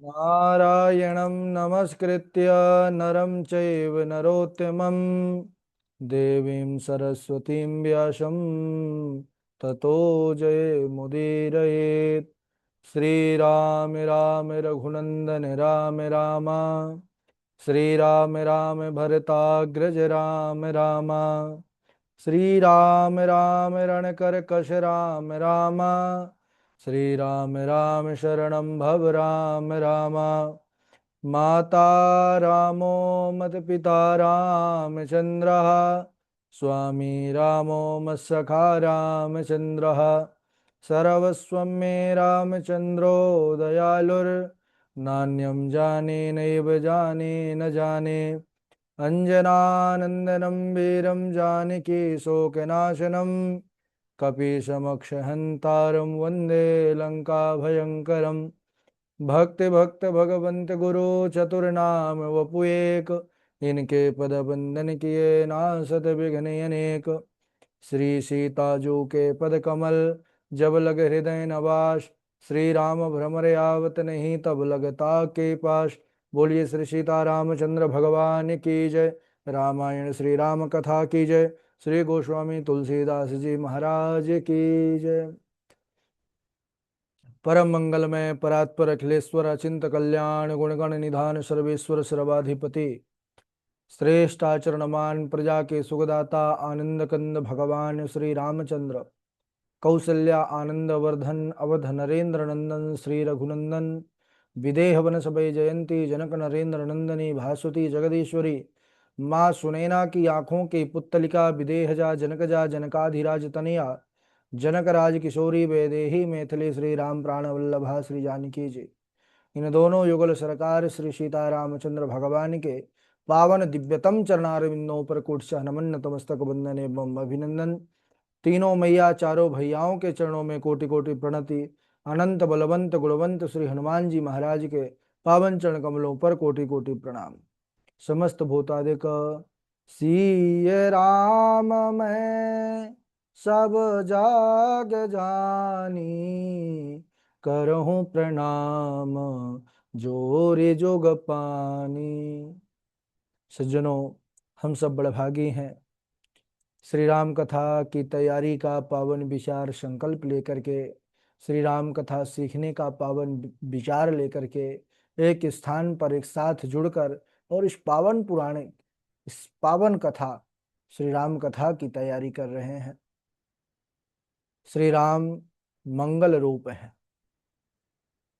नारायणं नमस्कृत्य नरं चैव नरोत्तमं देवीं सरस्वतीं व्यासं ततो जयमुदीरयेत्। श्रीराम राम रघुनंदन राम राम, श्रीराम राम भरताग्रज राम राम, श्रीराम राम रणकरकश राम राम, श्रीराम राम शरणं भव राम राम। माता रामो मत पिता रामचन्द्रः, स्वामी रामो मत्सखा रामचन्द्रः, सर्वस्वं मे रामचन्द्रो दयालुर्नान्यं जाने नैव जाने न जाने। अञ्जनानन्दनं वीरं जानकी शोकनाशनं, कपीशमक्षहन्तारं वन्दे लङ्काभयङ्करम्। भक्ति भक्त भगवंत गुरु चतुर्नाम वपु एक, इनके पद बंदन किए नासत विघ्न अनेक। श्री सीता जो के पद कमल, जब लग हृदय नवास, श्री राम भ्रमर आवत नहीं तब लगता के पास। बोलिए श्री सीता रामचंद्र भगवान की जय। रामायण श्री राम कथा की जय। श्री गोस्वामी तुलसीदास जी महाराज की जय। परम मंगलमय परात्पर अखिलेश्वर अचिंत कल्याण गुणगण निधान सर्वेश्वर सर्वाधिपति, श्रेष्ठ आचरणमान प्रजा के सुखदाता आनंद कंद भगवान श्री रामचंद्र, कौसल्या आनंद वर्धन अवध नरेंद्र नंदन श्री रघुनंदन, विदेह वन सभय जयंती जनक नरेंद्र नंदनी भासुती जगदीश्वरी, माँ सुनैना की आंखों की पुत्तलिका विदेहजा जनकजा जनकाधिराज तनया, जनक राज किशोरी वैदेही मैथिली श्री राम प्राण वल्लभा श्री जानकी जी। इन दोनों युगल सरकार श्री सीता रामचंद्र भगवान के पावन दिव्यतम चरणारविंदों पर कुट नमन नतमस्तक बंदन एवं अभिनंदन। तीनों मैया चारों भैयाओं के चरणों में कोटि कोटि प्रणति। अनंत बलवंत गुणवंत श्री हनुमान जी महाराज के पावन चरण कमलों पर कोटि कोटि प्रणाम। समस्त भूतादिक सिय राम मैं सब जाग जानी, करहूँ प्रणाम जोरे जोग पानी। सज्जनों, हम सब बड़भागी हैं। श्री राम कथा की तैयारी का पावन विचार संकल्प लेकर के, श्री राम कथा सीखने का पावन विचार लेकर के एक स्थान पर एक साथ जुड़कर और इस पावन पुराणे, इस पावन कथा श्री राम कथा की तैयारी कर रहे हैं। श्री राम मंगल रूप है।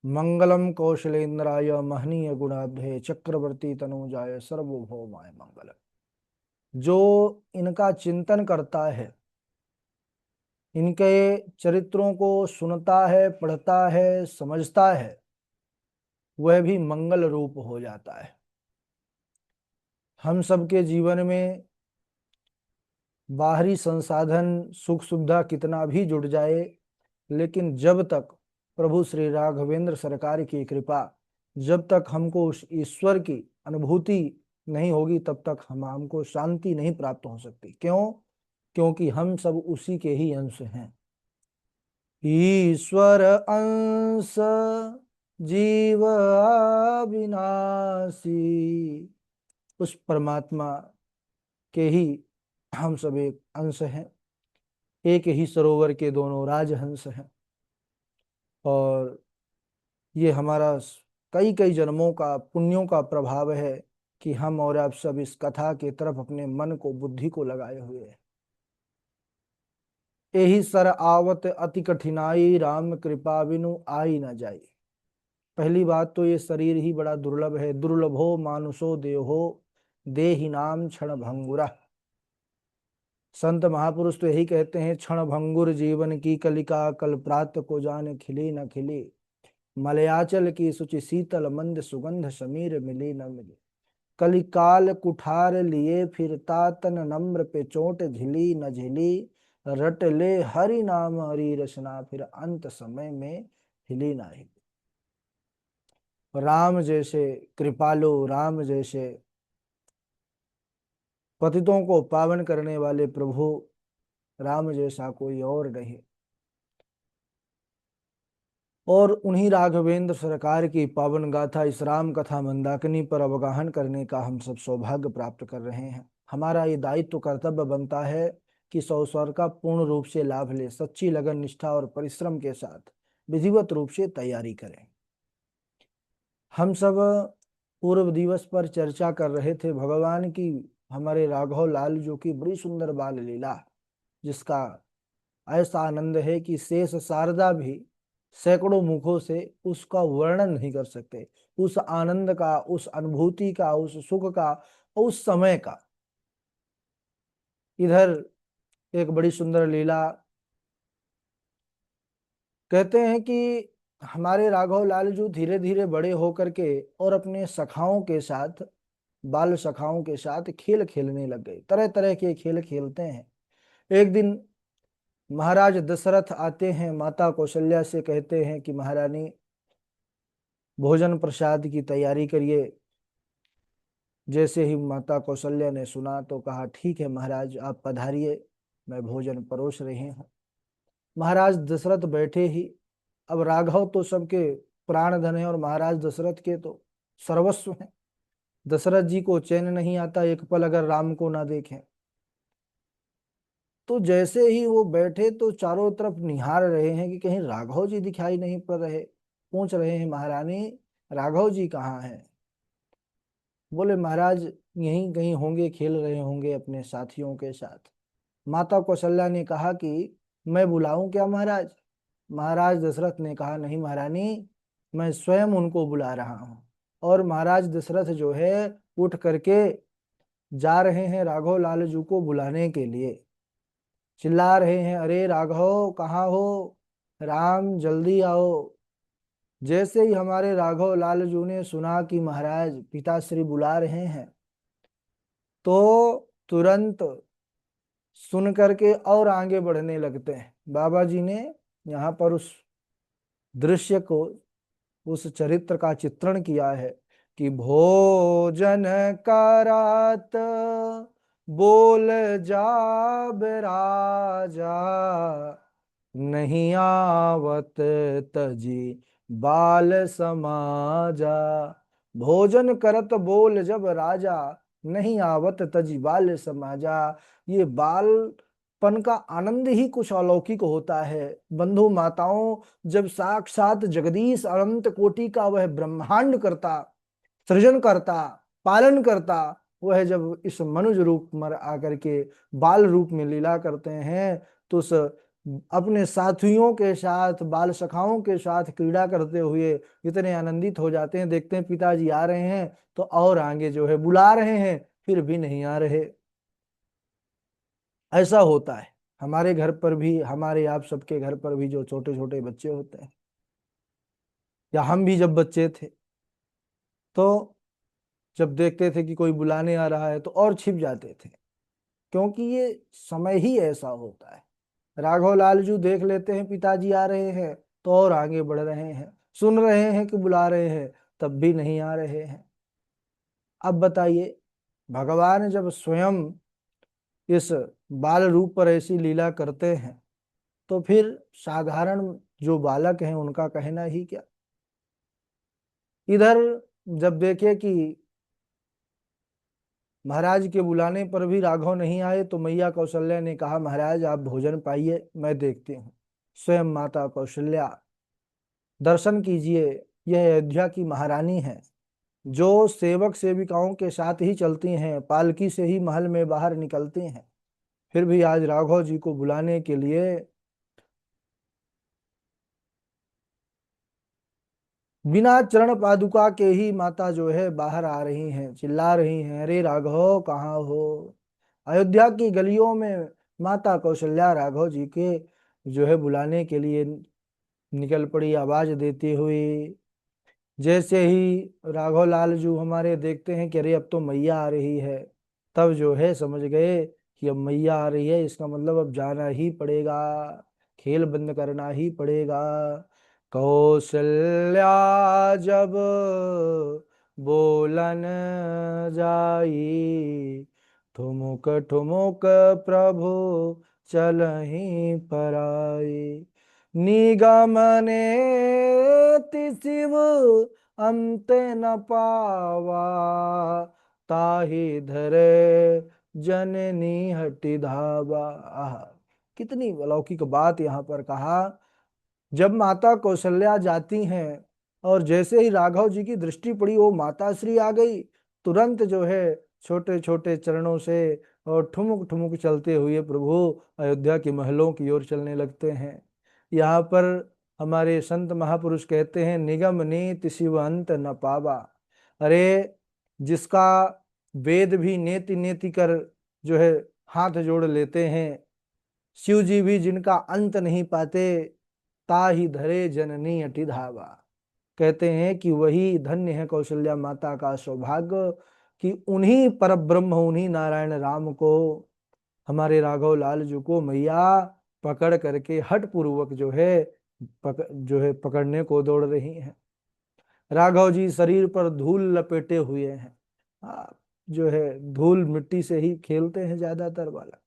मंगलम कौशलेन्द्राय महनीय गुणाब्धे चक्रवर्ती तनुजाय सर्वभौमाय मंगलम। जो इनका चिंतन करता है, इनके चरित्रों को सुनता है, पढ़ता है, समझता है, वह भी मंगल रूप हो जाता है। हम सबके जीवन में बाहरी संसाधन सुख सुविधा कितना भी जुड़ जाए, लेकिन जब तक प्रभु श्री राघवेंद्र सरकार की कृपा, जब तक हमको उस ईश्वर की अनुभूति नहीं होगी, तब तक हमको शांति नहीं प्राप्त हो सकती। क्यों? क्योंकि हम सब उसी के ही अंश हैं। ईश्वर अंश जीव अविनाशी, उस परमात्मा के ही हम सब एक अंश हैं। एक ही सरोवर के दोनों राजहंस हैं। और ये हमारा कई कई जन्मों का पुण्यों का प्रभाव है कि हम और आप सब इस कथा के तरफ अपने मन को, बुद्धि को लगाए हुए हैं। यही सर आवत अति कठिनाई, राम कृपा बिनु आई न जाई। पहली बात तो ये शरीर ही बड़ा दुर्लभ है। दुर्लभो मानुषो देहो, देहि नाम क्षण भंगुरा। संत महापुरुष तो यही कहते हैं, क्षण भंगुर जीवन की कलिका, कल प्रात को जाने खिली न खिली। मलयाचल की शुचि शीतल मंद सुगंध, समीर मिली न मिली। कलिकाल कुठार लिए फिरता, तन नम्र पे चोट झिली न झिली। रट ले हरि नाम हरि रचना, फिर अंत समय में हिली ना हिली। राम जैसे कृपालु, राम जैसे पतितों को पावन करने वाले प्रभु, राम जैसा कोई और नहीं। और उन्हीं राघवेंद्र सरकार की पावन गाथा इस राम कथा मंदाकिनी पर अवगाहन करने का हम सब सौभाग्य प्राप्त कर रहे हैं। हमारा ये दायित्व कर्तव्य बनता है कि सौ स्वर का पूर्ण रूप से लाभ ले, सच्ची लगन निष्ठा और परिश्रम के साथ विधिवत रूप से तैयारी करें। हम सब पूर्व दिवस पर चर्चा कर रहे थे भगवान की, हमारे राघव लाल जो की बड़ी सुंदर बाल लीला, जिसका ऐसा आनंद है कि शेष शारदा भी सैकड़ों मुखों से उसका वर्णन नहीं कर सकते। उस आनंद का, उस अनुभूति का, उस सुख का, उस समय का। इधर एक बड़ी सुंदर लीला, कहते हैं कि हमारे राघव लाल जो धीरे धीरे बड़े होकर के और अपने सखाओं के साथ, बाल सखाओं के साथ खेल खेलने लग गए। तरह तरह के खेल खेलते हैं। एक दिन महाराज दशरथ आते हैं, माता कौशल्या से कहते हैं कि महारानी भोजन प्रसाद की तैयारी करिए। जैसे ही माता कौशल्या ने सुना तो कहा, ठीक है महाराज, आप पधारिए, मैं भोजन परोस रही हूँ। महाराज दशरथ बैठे ही, अब राघव तो सबके प्राण धन है और महाराज दशरथ के तो सर्वस्व हैं। दशरथ जी को चैन नहीं आता एक पल अगर राम को ना देखें। तो जैसे ही वो बैठे तो चारों तरफ निहार रहे हैं कि कहीं राघव जी दिखाई नहीं पड़ रहे। पूछ रहे हैं, महारानी राघव जी कहाँ हैं? बोले, महाराज यहीं कहीं होंगे, खेल रहे होंगे अपने साथियों के साथ। माता कौशल्या ने कहा कि मैं बुलाऊं क्या महाराज? महाराज दशरथ ने कहा, नहीं महारानी, मैं स्वयं उनको बुला रहा हूँ। और महाराज दशरथ जो है उठ करके जा रहे हैं राघव लाल जी को बुलाने के लिए। चिल्ला रहे हैं, अरे राघव कहाँ हो, राम जल्दी आओ। जैसे ही हमारे राघव लाल जी ने सुना कि महाराज पिताश्री बुला रहे हैं, तो तुरंत सुन करके और आगे बढ़ने लगते हैं। बाबा जी ने यहाँ पर उस दृश्य को, उस चरित्र का चित्रण किया है कि भोजन करात बोल जाब राजा, नहीं आवत तजी बाल समाजा। भोजन करत बोल जब राजा, नहीं आवत तजी बाल समाजा। ये बालपन का आनंद ही कुछ अलौकिक होता है। बंधु माताओं, जब साक्षात जगदीश अनंत कोटि का वह ब्रह्मांड करता, सृजन करता, पालन करता, वह जब इस मनुज रूप में आकर के बाल रूप में लीला करते हैं, तो उस अपने साथियों के साथ, बाल सखाओं के साथ क्रीड़ा करते हुए इतने आनंदित हो जाते हैं। देखते हैं पिताजी आ रहे हैं तो और आगे जो है बुला रहे हैं, फिर भी नहीं आ रहे। ऐसा होता है हमारे घर पर भी, हमारे आप सबके घर पर भी जो छोटे छोटे बच्चे होते हैं, या हम भी जब बच्चे थे, तो जब देखते थे कि कोई बुलाने आ रहा है तो और छिप जाते थे, क्योंकि ये समय ही ऐसा होता है। राघव लालजू देख लेते हैं पिताजी आ रहे हैं तो और आगे बढ़ रहे हैं, सुन रहे हैं कि बुला रहे हैं, तब भी नहीं आ रहे हैं। अब बताइए, भगवान जब स्वयं इस बाल रूप पर ऐसी लीला करते हैं, तो फिर साधारण जो बालक हैं उनका कहना ही क्या। इधर जब देखे कि महाराज के बुलाने पर भी राघव नहीं आए, तो मैया कौशल्या ने कहा, महाराज आप भोजन पाइए, मैं देखती हूँ। स्वयं माता कौशल्या, दर्शन कीजिए, यह अयोध्या की महारानी है, जो सेवक सेविकाओं के साथ ही चलती हैं, पालकी से ही महल में बाहर निकलती हैं, फिर भी आज राघव जी को बुलाने के लिए बिना चरण पादुका के ही माता जो है बाहर आ रही हैं, चिल्ला रही हैं, अरे राघव कहाँ हो। अयोध्या की गलियों में माता कौशल्या राघव जी के जो है बुलाने के लिए निकल पड़ी, आवाज देती हुई। जैसे ही राघव लाल जी हमारे देखते हैं कि अरे अब तो मैया आ रही है, तब जो है समझ गए कि अब मैया आ रही है, इसका मतलब अब जाना ही पड़ेगा, खेल बंद करना ही पड़ेगा। कौशल्या जब बोलन जाई, ठुमुक ठुमुक प्रभु चलहि पर आई। निगमने शिव अंत न पावा, ताहि धरे जननी हटि धावा। आह, कितनी अलौकिक बात यहाँ पर कहा। जब माता कौशल्या जाती हैं और जैसे ही राघव जी की दृष्टि पड़ी, वो माता श्री आ गई, तुरंत जो है छोटे छोटे चरणों से और ठुमुक ठुमुक चलते हुए प्रभु अयोध्या के महलों की ओर चलने लगते हैं। यहाँ पर हमारे संत महापुरुष कहते हैं, निगम नीति शिव अंत न पावा। अरे जिसका वेद भी नेति नेति कर जो है हाथ जोड़ लेते हैं, शिव जी भी जिनका अंत नहीं पाते, ताहि धरे जननी अति धावा। कहते हैं कि वही धन्य है कौशल्या माता का सौभाग्य कि उन्हीं परब्रह्म, उन्हीं नारायण राम को, हमारे राघव लाल जी को मैया पकड़ करके हठ पूर्वक जो है पकड़ने को दौड़ रही हैं। राघव जी शरीर पर धूल लपेटे हुए हैं, जो है धूल मिट्टी से ही खेलते हैं ज्यादातर वाला,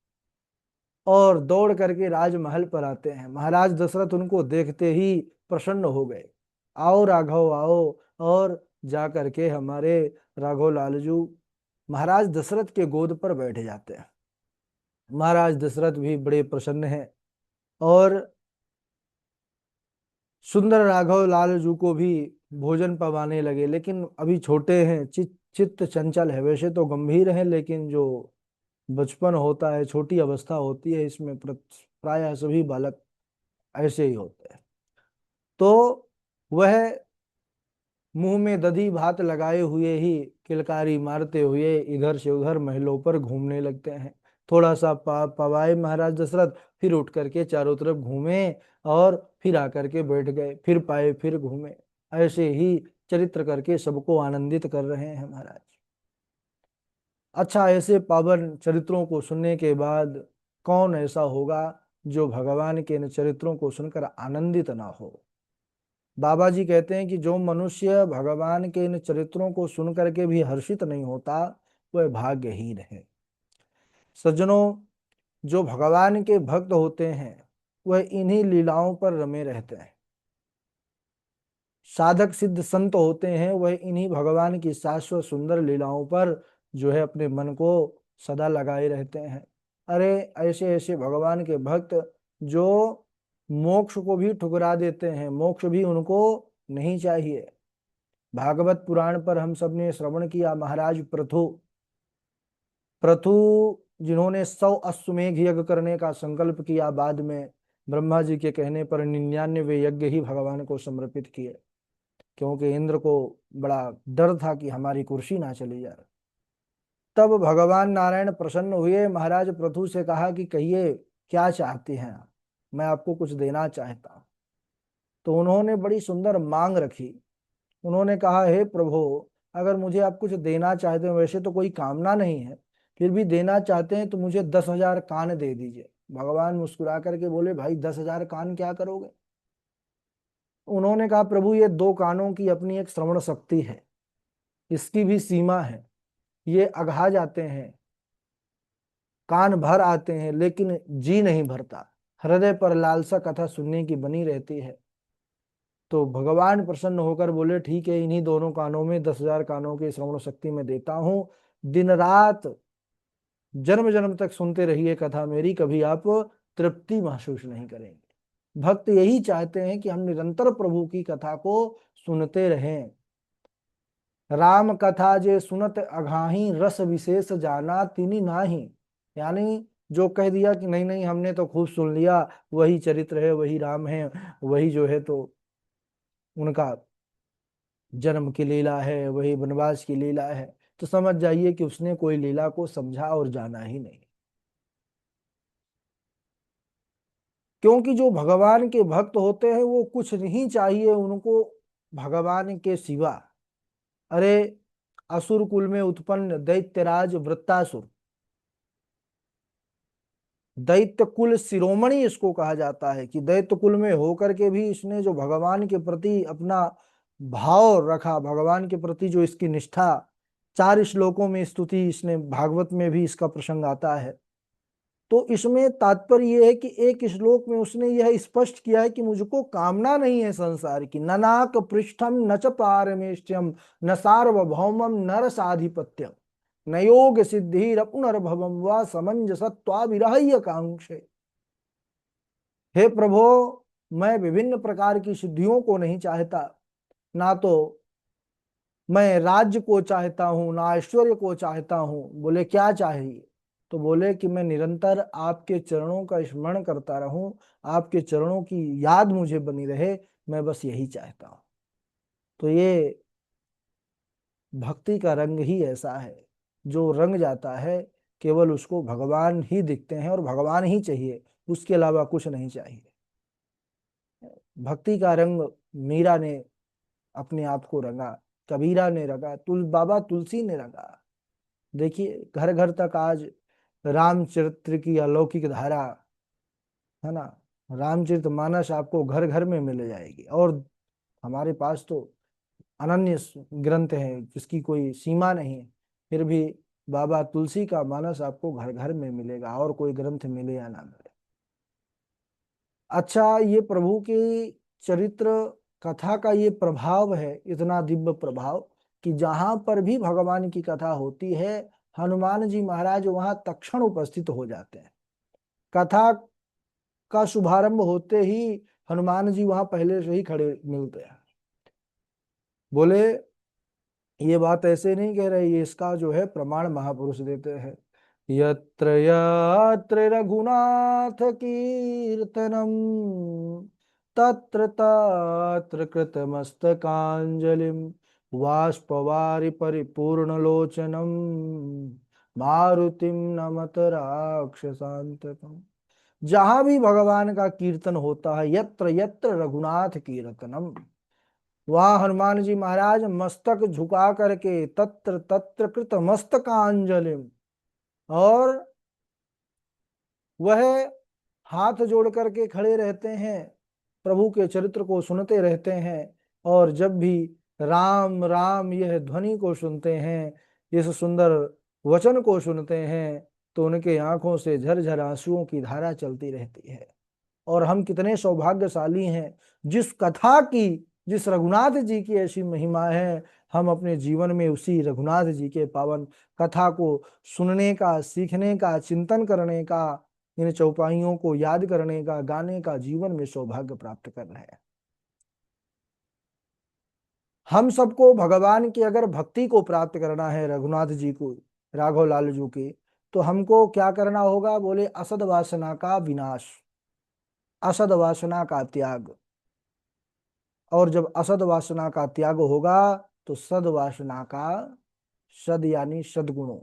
और दौड़ करके राजमहल पर आते हैं। महाराज दशरथ उनको देखते ही प्रसन्न हो गए, आओ राघव आओ, और जा करके हमारे राघव लालजू महाराज दशरथ के गोद पर बैठ जाते हैं। महाराज दशरथ भी बड़े प्रसन्न हैं और सुंदर राघव लालजू को भी भोजन पवाने लगे, लेकिन अभी छोटे हैं, चित्त चंचल है। वैसे तो गंभीर हैं, लेकिन जो बचपन होता है, छोटी अवस्था होती है, इसमें प्रायः सभी बालक ऐसे ही होते हैं। तो वह मुंह में दधी भात लगाए हुए ही किलकारी मारते हुए इधर से उधर महलों पर घूमने लगते हैं। थोड़ा सा पवाए महाराज दशरथ, फिर उठ करके चारों तरफ घूमे और फिर आकर के बैठ गए, फिर पाए फिर घूमे। ऐसे ही चरित्र करके सबको आनंदित कर रहे हैं महाराज। अच्छा, ऐसे पावन चरित्रों को सुनने के बाद कौन ऐसा होगा जो भगवान के इन चरित्रों को सुनकर आनंदित ना हो। बाबा जी कहते हैं कि जो मनुष्य भगवान के इन चरित्रों को सुन करके भी हर्षित नहीं होता, वह भाग्यहीन है। सज्जनों, जो भगवान के भक्त होते हैं वह इन्हीं लीलाओं पर रमे रहते हैं। साधक सिद्ध संत होते हैं, वह इन्हीं भगवान की शाश्वत सुंदर लीलाओं पर जो है अपने मन को सदा लगाए रहते हैं। अरे ऐसे ऐसे भगवान के भक्त जो मोक्ष को भी ठुकरा देते हैं, मोक्ष भी उनको नहीं चाहिए। भागवत पुराण पर हम सब ने श्रवण किया, महाराज पृथु पृथु जिन्होंने 100 अश्वमेघ यज्ञ करने का संकल्प किया, बाद में ब्रह्मा जी के कहने पर 99 यज्ञ ही भगवान को समर्पित किए, क्योंकि इंद्र को बड़ा डर था कि हमारी कुर्सी ना चली जाए। तब भगवान नारायण प्रसन्न हुए, महाराज पृथु से कहा कि कहिए क्या चाहते हैं आप, मैं आपको कुछ देना चाहता हूं। तो उन्होंने बड़ी सुंदर मांग रखी। उन्होंने कहा, हे प्रभु, अगर मुझे आप कुछ देना चाहते हैं, वैसे तो कोई कामना नहीं है, फिर भी देना चाहते हैं तो मुझे 10,000 कान दे दीजिए। भगवान मुस्कुरा करके बोले, भाई 10,000 कान क्या करोगे। उन्होंने कहा, प्रभु ये 2 कानों की अपनी एक श्रवण शक्ति है, इसकी भी सीमा है, ये अघा जाते हैं, कान भर आते हैं लेकिन जी नहीं भरता, हृदय पर लालसा कथा सुनने की बनी रहती है। तो भगवान प्रसन्न होकर बोले, ठीक है, इन्हीं दोनों कानों में 10,000 कानों की श्रवण शक्ति में देता हूं, दिन रात जन्म जन्म तक सुनते रहिए कथा मेरी, कभी आप तृप्ति महसूस नहीं करेंगे। भक्त यही चाहते हैं कि हम निरंतर प्रभु की कथा को सुनते रहें। राम कथा जे सुनत अघाही, रस विशेष जाना तिनी नाही। यानी जो कह दिया कि नहीं नहीं हमने तो खूब सुन लिया, वही चरित्र है, वही राम है, वही जो है तो उनका जन्म की लीला है, वही वनवास की लीला है, तो समझ जाइए कि उसने कोई लीला को समझा और जाना ही नहीं। क्योंकि जो भगवान के भक्त होते हैं वो कुछ नहीं चाहिए उनको भगवान के सिवा। अरे असुर कुल में उत्पन्न दैत्यराज वृत्तासुर, दैत्य कुल शिरोमणि इसको कहा जाता है, कि दैत्य कुल में होकर के भी इसने जो भगवान के प्रति अपना भाव रखा, भगवान के प्रति जो इसकी निष्ठा, 4 श्लोकों में स्तुति इसने, भागवत में भी इसका प्रसंग आता है। तो इसमें तात्पर्य यह है कि एक श्लोक में उसने यह स्पष्ट किया है कि मुझको कामना नहीं है संसार की। न नाक पृष्ठम न च पारमेष्ट्यम न सार्वभौमम न रसाधिपत्यम न योग सिद्धि पुनर्भवम व समंजसत्वा विरह्य कांक्षे। हे प्रभो, मैं विभिन्न प्रकार की सिद्धियों को नहीं चाहता, ना तो मैं राज्य को चाहता हूं ना ऐश्वर्य को चाहता हूं। बोले क्या चाहिए? तो बोले कि मैं निरंतर आपके चरणों का स्मरण करता रहूं, आपके चरणों की याद मुझे बनी रहे, मैं बस यही चाहता हूं। तो ये भक्ति का रंग ही ऐसा है, जो रंग जाता है केवल उसको भगवान ही दिखते हैं और भगवान ही चाहिए, उसके अलावा कुछ नहीं चाहिए। भक्ति का रंग मीरा ने अपने आप को रंगा, कबीरा ने रंगा, बाबा तुलसी ने रंगा। देखिए घर घर तक आज रामचरित्र की अलौकिक धारा, है ना, रामचरितमानस आपको घर घर में मिल जाएगी। और हमारे पास तो अनन्य ग्रंथ हैं जिसकी कोई सीमा नहीं है, फिर भी बाबा तुलसी का मानस आपको घर घर में मिलेगा, और कोई ग्रंथ मिले या ना मिले। अच्छा, ये प्रभु की चरित्र कथा का ये प्रभाव है, इतना दिव्य प्रभाव कि जहां पर भी भगवान की कथा होती है, हनुमान जी महाराज वहां तत्क्षण उपस्थित हो जाते हैं। कथा का शुभारंभ होते ही हनुमान जी वहां पहले से ही खड़े मिलते हैं। बोले ये बात ऐसे नहीं कह रहे, ये इसका जो है प्रमाण महापुरुष देते हैं। यत्र यत्र रघुनाथ कीर्तनम तत्र तत्र कृतमस्तकांजलिम वाष्पवारि परिपूर्णलोचनम मारुतिम नमत राक्षसांतकम। जहां भी भगवान का कीर्तन होता है, यत्र यत्र रघुनाथ कीर्तनम, वहां हनुमान जी महाराज मस्तक झुका करके तत्र तत्र कृत मस्तकांजलि, और वह हाथ जोड़ करके खड़े रहते हैं, प्रभु के चरित्र को सुनते रहते हैं। और जब भी राम राम यह ध्वनि को सुनते हैं, इस सुंदर वचन को सुनते हैं, तो उनके आंखों से झरझर आंसुओं की धारा चलती रहती है। और हम कितने सौभाग्यशाली हैं, जिस कथा की, जिस रघुनाथ जी की ऐसी महिमा है, हम अपने जीवन में उसी रघुनाथ जी के पावन कथा को सुनने का, सीखने का, चिंतन करने का, इन चौपाइयों को याद करने का, गाने का जीवन में सौभाग्य प्राप्त कर रहे हैं। हम सबको भगवान की अगर भक्ति को प्राप्त करना है, रघुनाथ जी को, राघव लाल जी की, तो हमको क्या करना होगा? बोले असद वासना का विनाश, असद वासना का त्याग। और जब असद वासना का त्याग होगा तो सद वासना का, सद यानी सद्गुणों,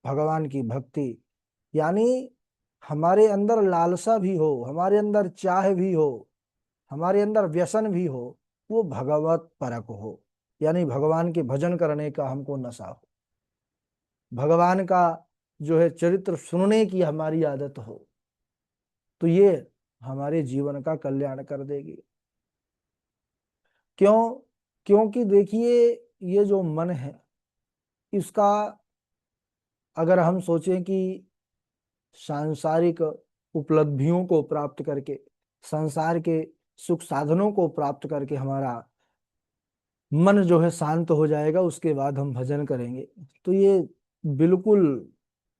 भगवान की भक्ति, यानी हमारे अंदर लालसा भी हो, हमारे अंदर चाह भी हो, हमारे अंदर व्यसन भी हो, वो भगवत परक हो, यानी भगवान के भजन करने का हमको नशा हो, भगवान का जो है चरित्र सुनने की हमारी आदत हो, तो ये हमारे जीवन का कल्याण कर देगी। क्यों? क्योंकि देखिए, ये जो मन है, इसका अगर हम सोचें कि सांसारिक उपलब्धियों को प्राप्त करके, संसार के सुख साधनों को प्राप्त करके हमारा मन जो है शांत हो जाएगा, उसके बाद हम भजन करेंगे, तो ये बिल्कुल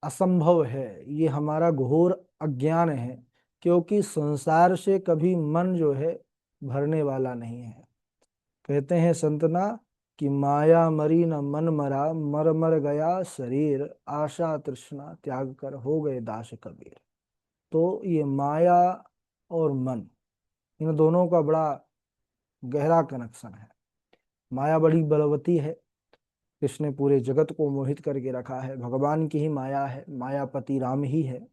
असंभव है। ये हमारा घोर अज्ञान है, क्योंकि संसार से कभी मन जो है भरने वाला नहीं है। कहते हैं संतना कि माया मरी न मन मरा, मर मर गया शरीर, आशा तृष्णा त्याग कर हो गए दास कबीर। तो ये माया और मन, इन दोनों का बड़ा गहरा कनेक्शन है। माया बड़ी बलवती है, इसने पूरे जगत को मोहित करके रखा है, भगवान की ही माया है, मायापति राम ही है।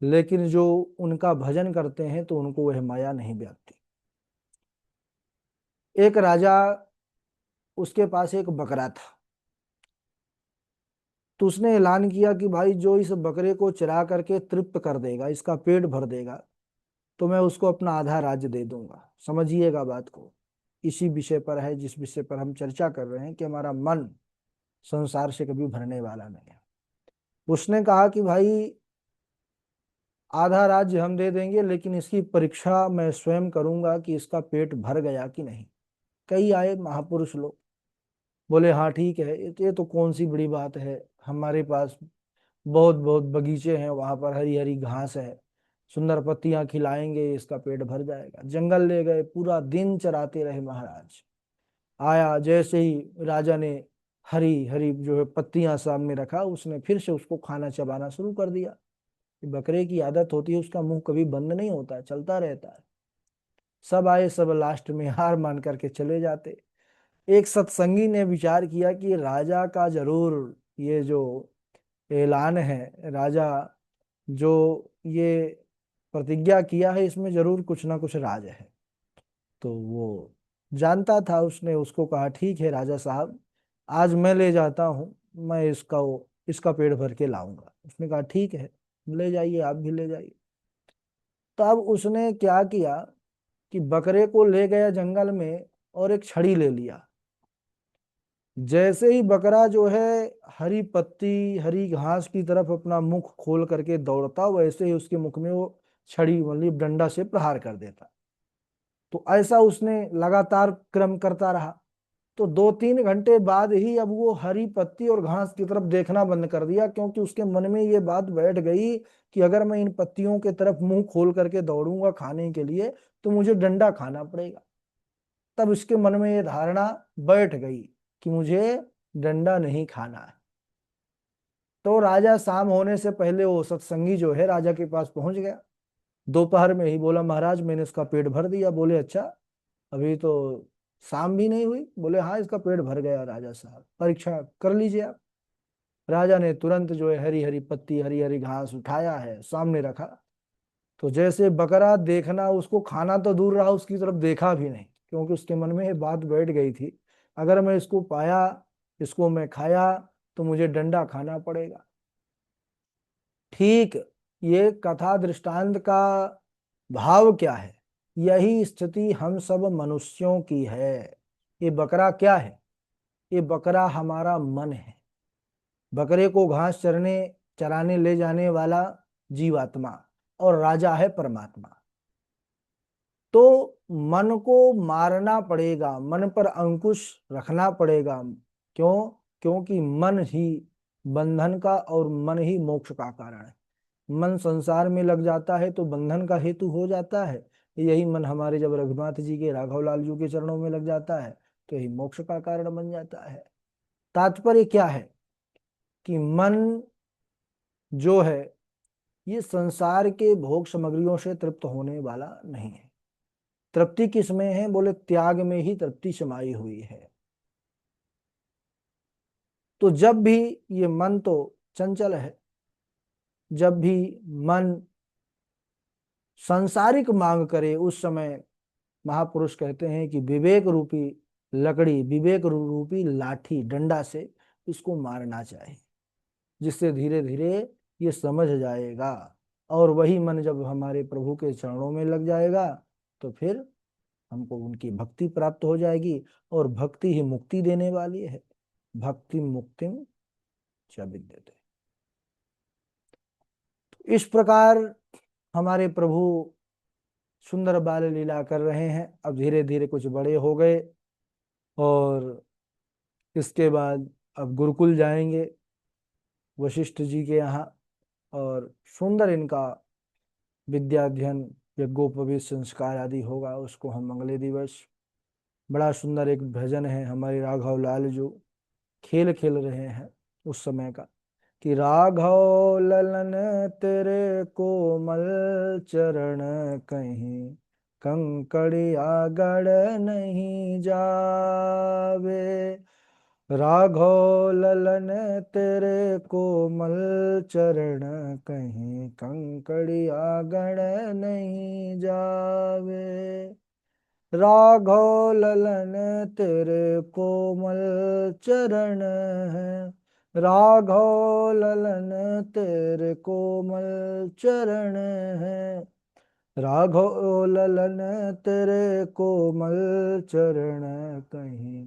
लेकिन जो उनका भजन करते हैं तो उनको वह माया नहीं व्यापती। एक राजा, उसके पास एक बकरा था, तो उसने ऐलान किया कि भाई जो इस बकरे को चरा करके तृप्त कर देगा, इसका पेट भर देगा, तो मैं उसको अपना आधा राज्य दे दूंगा। समझिएगा बात को, इसी विषय पर है जिस विषय पर हम चर्चा कर रहे हैं कि हमारा मन संसार से कभी भरने वाला नहीं है। उसने कहा कि भाई आधा राज्य हम दे देंगे, लेकिन इसकी परीक्षा मैं स्वयं करूंगा कि इसका पेट भर गया कि नहीं। कई आए महापुरुष लोग, बोले हाँ ठीक है, ये तो कौन सी बड़ी बात है, हमारे पास बहुत बहुत बगीचे हैं, वहां पर हरी हरी घास है, सुंदर पत्तियां खिलाएंगे, इसका पेट भर जाएगा। जंगल ले गए, पूरा दिन चराते रहे महाराज। आया, जैसे ही राजा ने हरी हरी जो है पत्तियां सामने रखा, उसने फिर से उसको खाना चबाना शुरू कर दिया। बकरे की आदत होती है, उसका मुंह कभी बंद नहीं होता है, चलता रहता है। सब आए, सब लास्ट में हार मान करके चले जाते। एक सत्संगी ने विचार किया कि राजा का जरूर ये जो ऐलान है, राजा जो ये प्रतिज्ञा किया है, इसमें जरूर कुछ ना कुछ राज है। तो वो जानता था, उसने उसको कहा ठीक है राजा साहब, आज मैं ले जाता हूँ, मैं इसका पेट भर के लाऊंगा। उसने कहा ठीक है, ले जाइए, आप भी ले जाइए। तब उसने क्या किया कि बकरे को ले गया जंगल में और एक छड़ी ले लिया। जैसे ही बकरा जो है हरी पत्ती हरी घास की तरफ अपना मुख खोल करके दौड़ता, वैसे ही उसके मुख में वो छड़ी मतलब डंडा से प्रहार कर देता। तो ऐसा उसने लगातार क्रम करता रहा। तो 2-3 घंटे बाद ही अब वो हरी पत्ती और घास की तरफ देखना बंद कर दिया, क्योंकि उसके मन में ये बात बैठ गई कि अगर मैं इन पत्तियों के तरफ मुंह खोल करके दौड़ूंगा खाने के लिए, तो मुझे डंडा खाना पड़ेगा। तब इसके मन में ये धारणा बैठ गई कि मुझे डंडा नहीं खाना है। तो राजा शाम होने से पहले वो सत्संगी जो है राजा के पास पहुंच गया। दोपहर में ही बोला महाराज मैंने इसका पेट भर दिया। बोले अच्छा, अभी तो शाम भी नहीं हुई। बोले हाँ, इसका पेट भर गया राजा साहब, परीक्षा कर लीजिए आप। राजा ने तुरंत जो है हरी हरी पत्ती हरी हरी घास उठाया है, सामने रखा। तो जैसे बकरा देखना, उसको खाना तो दूर रहा, उसकी तरफ देखा भी नहीं, क्योंकि उसके मन में ये बात बैठ गई थी, अगर मैं इसको पाया, इसको मैं खाया, तो मुझे डंडा खाना पड़ेगा। ठीक, ये कथा दृष्टांत का भाव क्या है? यही स्थिति हम सब मनुष्यों की है। ये बकरा क्या है? ये बकरा हमारा मन है। बकरे को घास चराने ले जाने वाला जीवात्मा, और राजा है परमात्मा। तो मन को मारना पड़ेगा, मन पर अंकुश रखना पड़ेगा। क्यों? क्योंकि मन ही बंधन का और मन ही मोक्ष का कारण है। मन संसार में लग जाता है तो बंधन का हेतु हो जाता है। यही मन हमारे जब रघुनाथ जी के राघव लाल जी के चरणों में लग जाता है तो यही मोक्ष का कारण बन जाता है। तात्पर्य क्या है कि मन जो है ये संसार के भोग सामग्रियों से तृप्त होने वाला नहीं है। तृप्ति किस में है? बोले त्याग में ही तृप्ति समाई हुई है। तो जब भी ये मन तो चंचल है, जब भी मन सांसारिक मांग करे, उस समय महापुरुष कहते हैं कि विवेक रूपी लकड़ी, विवेक रूपी लाठी डंडा से इसको मारना चाहिए, जिससे धीरे धीरे ये समझ जाएगा। और वही मन जब हमारे प्रभु के चरणों में लग जाएगा तो फिर हमको उनकी भक्ति प्राप्त हो जाएगी। और भक्ति ही मुक्ति देने वाली है। भक्ति मुक्तिम च विद्यते। इस प्रकार हमारे प्रभु सुंदर बाल लीला कर रहे हैं। अब धीरे धीरे कुछ बड़े हो गए, और इसके बाद अब गुरुकुल जाएंगे वशिष्ठ जी के यहाँ, और सुंदर इनका विद्याध्ययन यज्ञोपवीत संस्कार आदि होगा। उसको हम अगले दिवस, बड़ा सुंदर एक भजन है हमारे राघव लाल जो खेल खेल रहे हैं उस समय का, कि राघव ललन तेरे कोमल चरण कहीं कंकड़िया गड़ नहीं जावे। राघव ललन तेरे कोमल चरण कहीं कंकड़िया गड़ नहीं जावे। राघव ललन तेरे कोमल चरण है, राघव ललन तेरे कोमल चरण है, राघव ललन तेरे कोमल चरण कहीं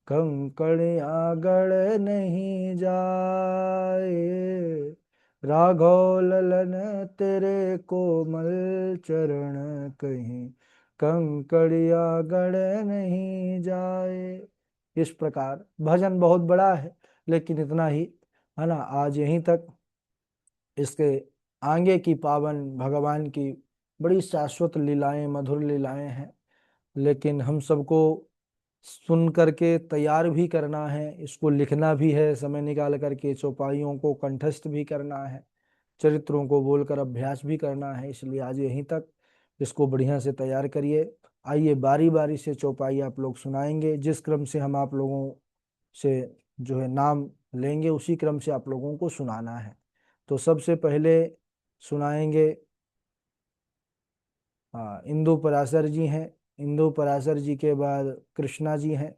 कंकड़ियां गड़ नहीं जाए। राघव ललन तेरे कोमल चरण, कहीं कंकड़िया गड़ नहीं जाए। इस प्रकार भजन बहुत बड़ा है, लेकिन इतना ही है ना। आज यहीं तक। इसके आगे की पावन भगवान की बड़ी शाश्वत लीलाएं, मधुर लीलाएं हैं, लेकिन हम सबको सुन करके तैयार भी करना है, इसको लिखना भी है, समय निकाल करके चौपाइयों को कंठस्थ भी करना है, चरित्रों को बोलकर अभ्यास भी करना है। इसलिए आज यहीं तक। इसको बढ़िया से तैयार करिए। आइए बारी बारी से चौपाई आप लोग सुनाएंगे, जिस क्रम से हम आप लोगों से जो है नाम लेंगे उसी क्रम से आप लोगों को सुनाना है। तो सबसे पहले सुनाएंगे, हाँ, इंदु पराशर जी हैं। इंदु पराशर जी के बाद कृष्णा जी हैं।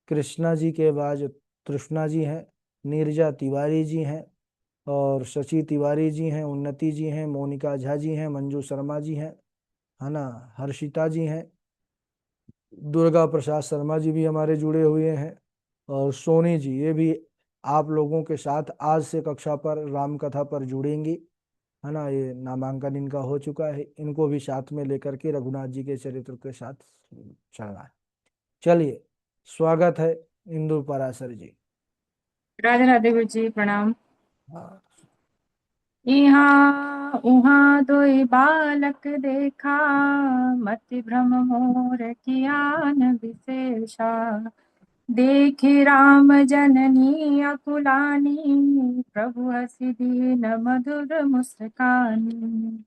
कृष्णा जी के बाद तृष्णा जी हैं। नीरजा तिवारी जी हैं। और शशि तिवारी जी हैं, उन्नति जी हैं, मोनिका झा जी हैं, मंजू शर्मा जी हैं, है ना, हर्षिता जी हैं, दुर्गा प्रसाद शर्मा जी भी हमारे जुड़े हुए हैं, और सोनी जी, ये भी आप लोगों के साथ आज से कक्षा पर राम कथा पर जुड़ेंगी, है ना। ये नामांकन इनका हो चुका है, इनको भी साथ में लेकर के रघुनाथ जी के चरित्र के साथ चलना है। चलिए, स्वागत है इंदु पराशर जी। राधे राधे गुरु जी प्रणाम। हाँ। यहाँ उहाँ दोई बालक देखा, मति भ्रम मोर कियान विशेषा। देखी राम जननी अकुलानी, प्रभु हसी दीन मधुर मुस्कानी।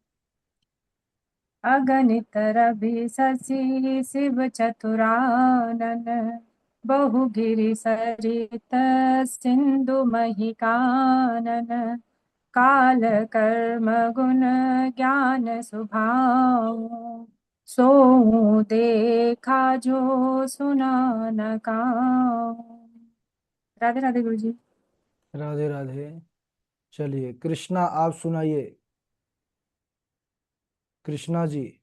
अगणित रवि शशि शिव चतुरानन, बहुगिरि सरित सिंधु महिकानन। काल कर्म गुण ज्ञान स्वभाव, सो देखा जो सुना न काऊ। राधे राधे गुरु जी। राधे राधे। चलिए कृष्णा आप सुनाइए। कृष्णा जी,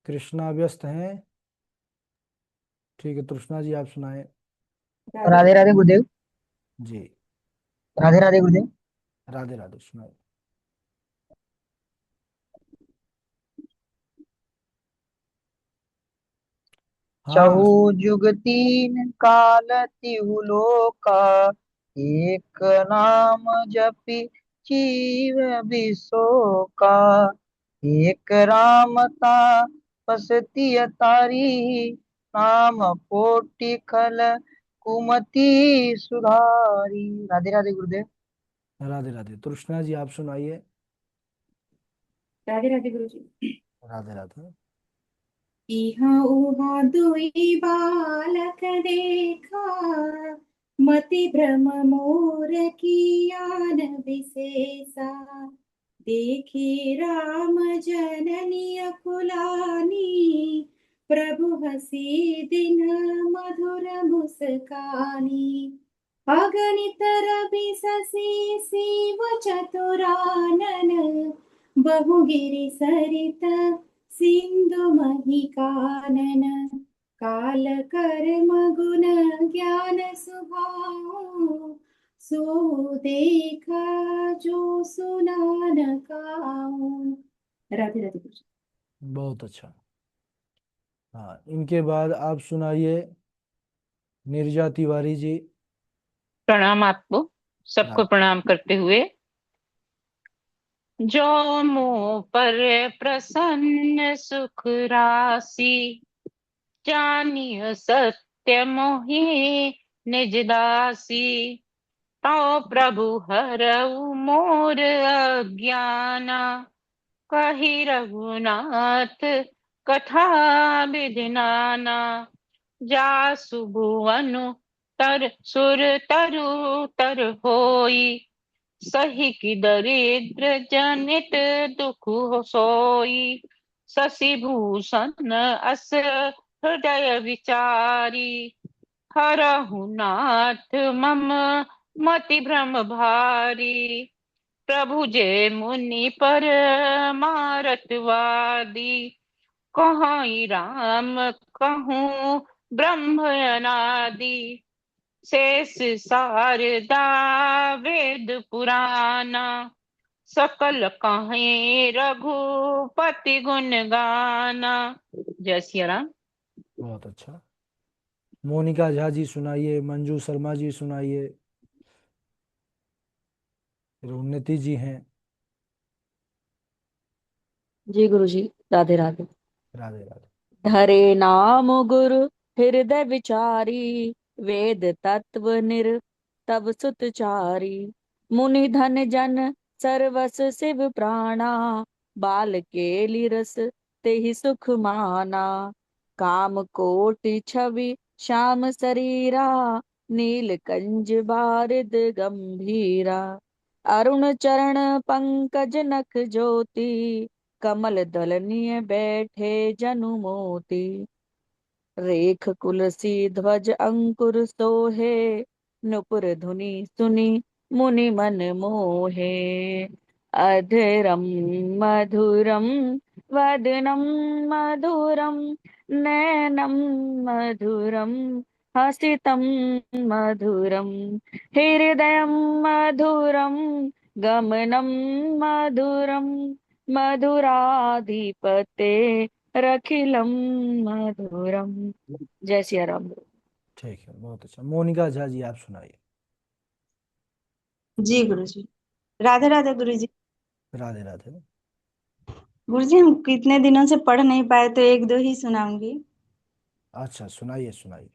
कृष्णा व्यस्त हैं? ठीक है, तृष्णा जी आप सुनाए। राधे राधे गुरुदेव। जी। राधे राधे गुरुदेव। राधे राधे सुनाए। हाँ। चहु जुग तीन काल तिहु लोका, एक नाम जपि जीव बिसोका। एक रामता पसतिय तारी, नाम कोटि खल कुमति सुधारी। राधे राधे गुरुदेव। राधे राधे। तृष्णा जी आप सुनाइए। राधे राधे गुरु जी। राधे राधे। इहाँ उहाँ दुई बालक देखा, मति भ्रम मोर कियान विशेषा। देखी राम जननी अकुलानी, प्रभु हसी दिन मधुर मुस्कानी। अगणित रवि शशि शिव चतुरानन, बहुगिरि सरित सिंधु महिकानन। काल कर्म गुण ज्ञान स्वभाव, सो देखा जो सुना न काऊ। राधे राधे कृष्ण। बहुत अच्छा। हाँ, इनके बाद आप सुनाइए नीरजा तिवारी जी। प्रणाम आपको, सबको रा- प्रणाम करते हुए। जो मुँह पर प्रसन्न सुख राशि, जानियो सत्य मोहि निज दासी। तो प्रभु हरऊ मोर अज्ञाना, कही रघुनाथ कथा विधि नाना। जासु भुवनु तर सुर तरु तर होई, सही की दरिद्र जनित दुख हो सोई। शशि भूषण अस हृदय विचारी, हरहु नाथ मम मति भ्रम भारी। प्रभु जे मुनि पर मारतवादी, कहाँ राम कहूँ ब्रह्म अनादि। शेष शारदा वेद पुराना, सकल कहें रघुपति गुण गाना। जय सिया राम। बहुत अच्छा। मोनिका झा जी सुनाइए, मंजू शर्मा जी सुनाइए, फिर उन्नति जी हैं। जी गुरु जी, राधे राधे। राधे राधे। धरे नाम गुरु हृदय विचारी, वेद तत्व निर तब सुतचारी। मुनि धन जन सर्वस शिव प्राणा, बाल केली रस तेहि सुख माना। काम कोटि छवि श्याम शरीरा, नील कंज बारिद गंभीरा। अरुण चरण पंकज नख ज्योति, कमल दलनीय बैठे जनु मोती। रेख कुलसी ध्वज अंकुर सोहे, नुपुर धुनि सुनि मुनि मन मोहे। अधरम मधुरम वदनम मधुरम, नैनम मधुरम हसितम मधुरम। हृदयम मधुरम गमनम मधुरम, मधुराधिपते रखिलम मधुरम। जय सिया राम। ठीक है, बहुत अच्छा। मोनिका झा जी आप सुनाइए। जी गुरु जी, राधे राधे गुरु जी। राधे राधे। गुरु जी हम कितने दिनों से पढ़ नहीं पाए तो एक दो ही सुनाऊंगी। अच्छा, सुनाइए सुनाइए।